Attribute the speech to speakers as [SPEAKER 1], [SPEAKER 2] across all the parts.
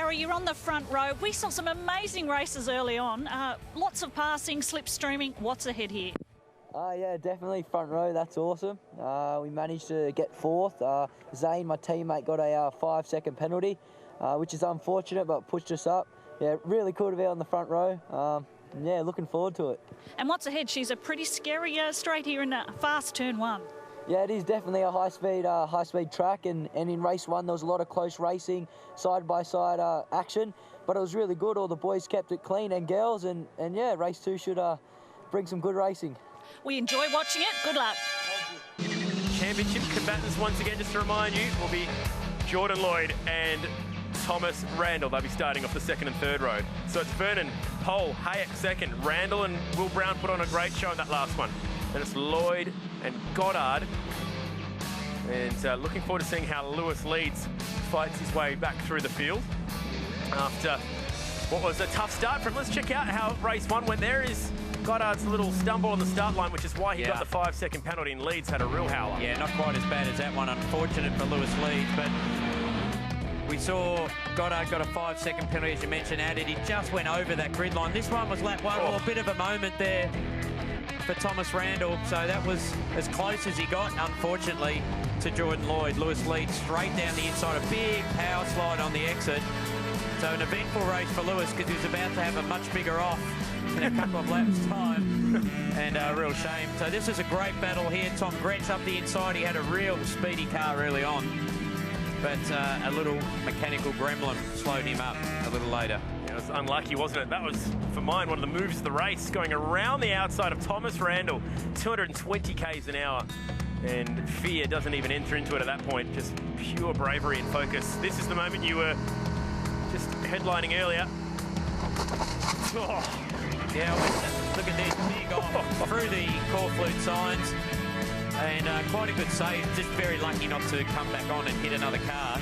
[SPEAKER 1] Harry, you're on the front row. We saw some amazing races early on. Lots of passing, slipstreaming. What's ahead here?
[SPEAKER 2] Yeah, definitely front row. That's awesome. We managed to get fourth. Zane, my teammate, got a 5-second penalty, which is unfortunate, but pushed us up. Yeah, really cool to be on the front row. Yeah, looking forward to it.
[SPEAKER 1] And what's ahead? She's a pretty scary straight here in a fast turn one.
[SPEAKER 2] Yeah, it is definitely a high-speed track, and in race one there was a lot of close racing, side-by-side action, but it was really good. All the boys kept it clean, and girls, and yeah, race two should bring some good racing.
[SPEAKER 1] We enjoy watching it. Good luck.
[SPEAKER 3] Championship combatants, once again, just to remind you, will be Jordan Lloyd and Thomas Randall. They'll be starting off the second and third row. So it's Vernon, Pole, Hayek second, Randall and Will Brown put on a great show in that last one. Then it's Lloyd and Goddard. And looking forward to seeing how Lewis Leeds fights his way back through the field after what was a tough start from. Let's check out how race one went. There is Goddard's little stumble on the start line, which is why he got the 5-second penalty, and Leeds had a real howler.
[SPEAKER 4] Yeah, not quite as bad as that one. Unfortunate for Lewis Leeds, but we saw Goddard got a 5-second penalty, as you mentioned, added. He just went over that grid line. This one was lap one. Well, a bit of a moment there for Thomas Randall, so that was as close as he got, unfortunately, to Jordan Lloyd. Lewis Leeds straight down the inside, a big power slide on the exit. So an eventful race for Lewis, because he was about to have a much bigger off in a couple of laps' time, and a real shame. So this is a great battle here. Tom Gretsch up the inside. He had a real speedy car early on, but a little mechanical gremlin slowed him up a little later.
[SPEAKER 3] It was unlucky, wasn't it? That was, for mine, one of the moves of the race, going around the outside of Thomas Randall, 220 k's an hour. And fear doesn't even enter into it at that point, just pure bravery and focus. This is the moment you were just headlining earlier. Oh.
[SPEAKER 4] Yeah, look at this, big off through the Corflute signs. And quite a good save, just very lucky not to come back on and hit another car.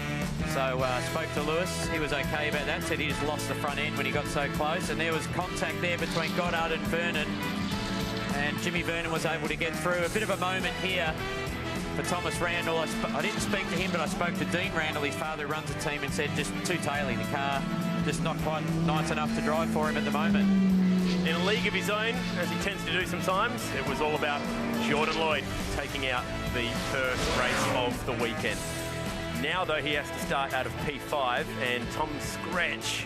[SPEAKER 4] So spoke to Lewis, he was okay about that, said he just lost the front end when he got so close, and there was contact there between Goddard and Vernon, and Jimmy Vernon was able to get through. A bit of a moment here for Thomas Randall. I didn't speak to him, but I spoke to Dean Randall, his father who runs the team, and said just too taily, the car just not quite nice enough to drive for him at the moment.
[SPEAKER 3] In a league of his own, as he tends to do sometimes, it was all about Jordan Lloyd taking out the first race of the weekend. Now, though, he has to start out of P5, and Tom Scratch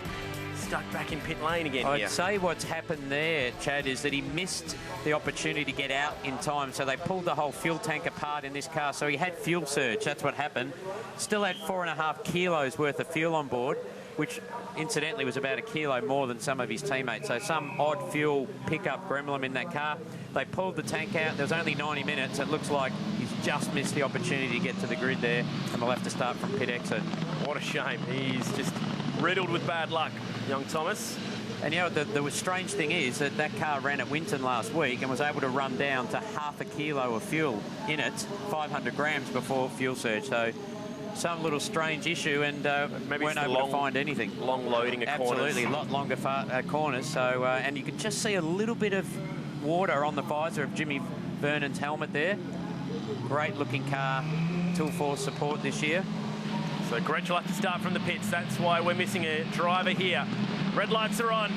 [SPEAKER 3] stuck back in pit lane again here.
[SPEAKER 4] I'd say what's happened there, Chad, is that he missed the opportunity to get out in time, so they pulled the whole fuel tank apart in this car, so he had fuel surge. That's what happened. Still had 4.5 kilos worth of fuel on board, which incidentally was about 1 kilo more than some of his teammates. So some odd fuel pickup gremlin in that car. They pulled the tank out. There was only 90 minutes. It looks like he's just missed the opportunity to get to the grid there, and they'll have to start from pit exit.
[SPEAKER 3] What a shame. He's just riddled with bad luck, young Thomas.
[SPEAKER 4] And you know, the strange thing is that car ran at Winton last week and was able to run down to 0.5 kilo of fuel in it, 500 grams before fuel surge. So some little strange issue, and maybe weren't able to find anything.
[SPEAKER 3] Long loading of corners.
[SPEAKER 4] Absolutely, a lot longer corners. So and you can just see a little bit of water on the visor of Jimmy Vernon's helmet there. Great looking car, Tool Force support this year.
[SPEAKER 3] So Gretsch will have to start from the pits. That's why we're missing a driver here. Red lights are on.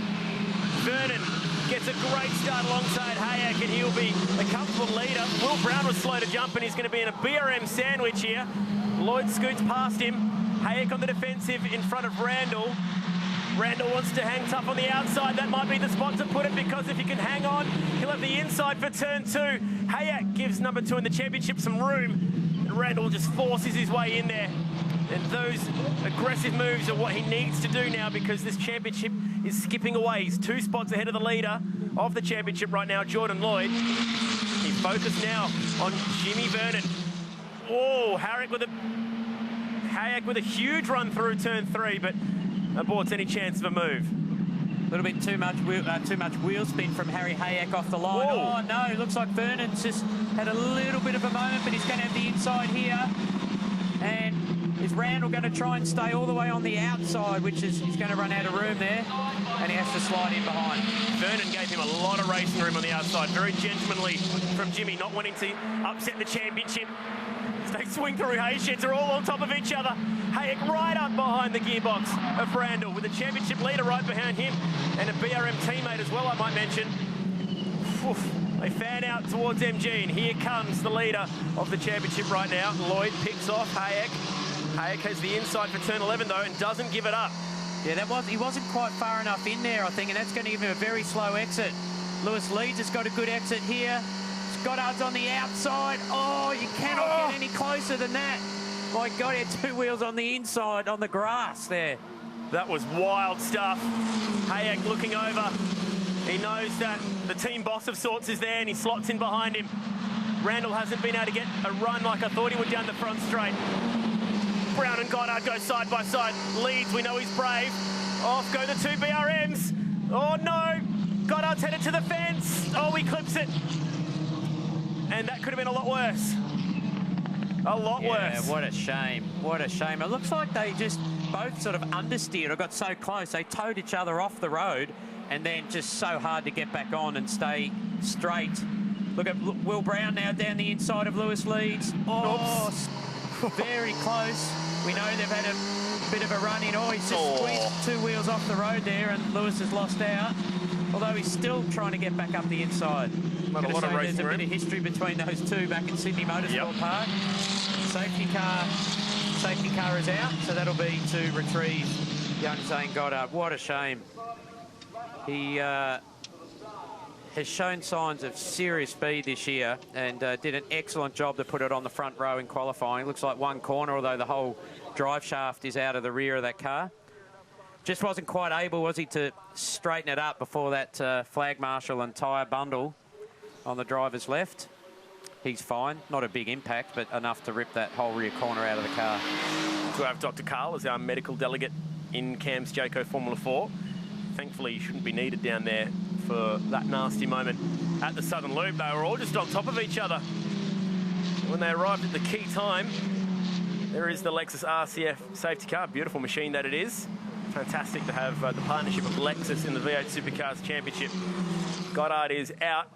[SPEAKER 3] Vernon gets a great start alongside Hayek, and he'll be a comfortable leader. Will Brown was slow to jump, and he's going to be in a BRM sandwich here. Lloyd scoots past him. Hayek on the defensive in front of Randall. Randall wants to hang tough on the outside. That might be the spot to put it, because if he can hang on, he'll have the inside for turn 2. Hayek gives number 2 in the championship some room, and Randall just forces his way in there. And those aggressive moves are what he needs to do now, because this championship is skipping away. He's 2 spots ahead of the leader of the championship right now, Jordan Lloyd. He's focused now on Jimmy Vernon. Oh, Hayek with a huge run through turn 3, but aborts any chance of a move.
[SPEAKER 4] A little bit too much wheel spin from Harry Hayek off the line.
[SPEAKER 3] Whoa.
[SPEAKER 4] Oh no, looks like Vernon's just had a little bit of a moment, but he's going to have the inside here. And is Randall going to try and stay all the way on the outside, which is he's going to run out of room there, and he has to slide in behind.
[SPEAKER 3] Vernon gave him a lot of racing room on the outside. Very gentlemanly from Jimmy, not wanting to upset the championship. He's They swing through Haysheds, are all on top of each other. Hayek right up behind the gearbox of Randall with the championship leader right behind him and a BRM teammate as well, I might mention. Oof. They fan out towards MG, and here comes the leader of the championship right now. Lloyd picks off Hayek. Hayek has the inside for turn 11 though and doesn't give it up.
[SPEAKER 4] Yeah, he wasn't quite far enough in there, I think, and that's going to give him a very slow exit. Lewis Leeds has got a good exit here. Goddard's on the outside. Oh, you cannot get any closer than that. My God, he had 2 wheels on the inside on the grass there.
[SPEAKER 3] That was wild stuff. Hayek looking over. He knows that the team boss of sorts is there and he slots in behind him. Randall hasn't been able to get a run like I thought he would down the front straight. Brown and Goddard go side by side. Leeds, we know he's brave. Off go the 2 BRMs. Oh no, Goddard's headed to the fence. Oh, he clips it. And that could have been a lot worse. A lot worse.
[SPEAKER 4] Yeah, what a shame. What a shame. It looks like they just both sort of understeered or got so close. They towed each other off the road and then just so hard to get back on and stay straight. Look at Will Brown now down the inside of Lewis Leeds. Oh, very close. We know they've had a bit of a run in. Oh, he's just squeezed 2 wheels off the road there and Lewis has lost out. Although he's still trying to get back up the inside.
[SPEAKER 3] Not a lot of racing
[SPEAKER 4] There's a
[SPEAKER 3] room.
[SPEAKER 4] bit of history between those two back in Sydney Motorsport Park. Safety car is out, so that'll be to retrieve young Zane Goddard. What a shame. He has shown signs of serious speed this year and did an excellent job to put it on the front row in qualifying. Looks like one corner, although the whole drive shaft is out of the rear of that car. Just wasn't quite able, was he, to straighten it up before that flag marshal and tyre bundle on the driver's left. He's fine. Not a big impact, but enough to rip that whole rear corner out of the car.
[SPEAKER 3] To have Dr. Carl as our medical delegate in Cam's Jayco Formula 4. Thankfully, he shouldn't be needed down there for that nasty moment at the Southern Loop. They were all just on top of each other. When they arrived at the key time, there is the Lexus RCF safety car. Beautiful machine that it is. Fantastic to have the partnership of Lexus in the V8 Supercars Championship. Goddard is out.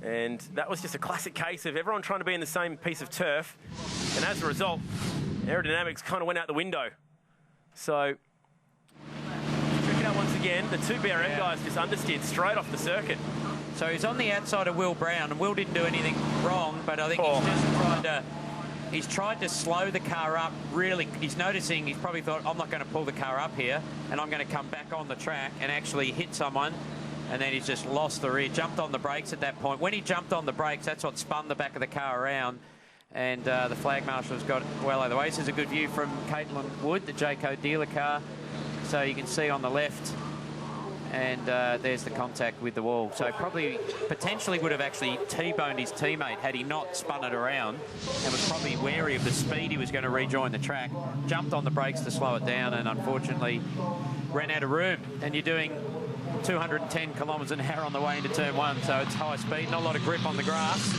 [SPEAKER 3] And that was just a classic case of everyone trying to be in the same piece of turf. And as a result, aerodynamics kind of went out the window. So, check it out once again. The 2 BRM guys just understeered straight off the circuit.
[SPEAKER 4] So he's on the outside of Will Brown, and Will didn't do anything wrong, but I think he's just tried to slow the car up. Really, he's noticing, he's probably thought, I'm not going to pull the car up here, and I'm going to come back on the track and actually hit someone. And then he's just lost the rear, jumped on the brakes at that point. When he jumped on the brakes, that's what spun the back of the car around. And the flag marshal's got well out of the way. This is a good view from Caitlin Wood, the Jayco dealer car. So you can see on the left, and there's the contact with the wall. So probably, potentially would have actually T-boned his teammate had he not spun it around and was probably wary of the speed he was going to rejoin the track. Jumped on the brakes to slow it down and unfortunately ran out of room. And you're doing 210 kilometres an hour on the way into turn 1, so it's high speed, not a lot of grip on the grass.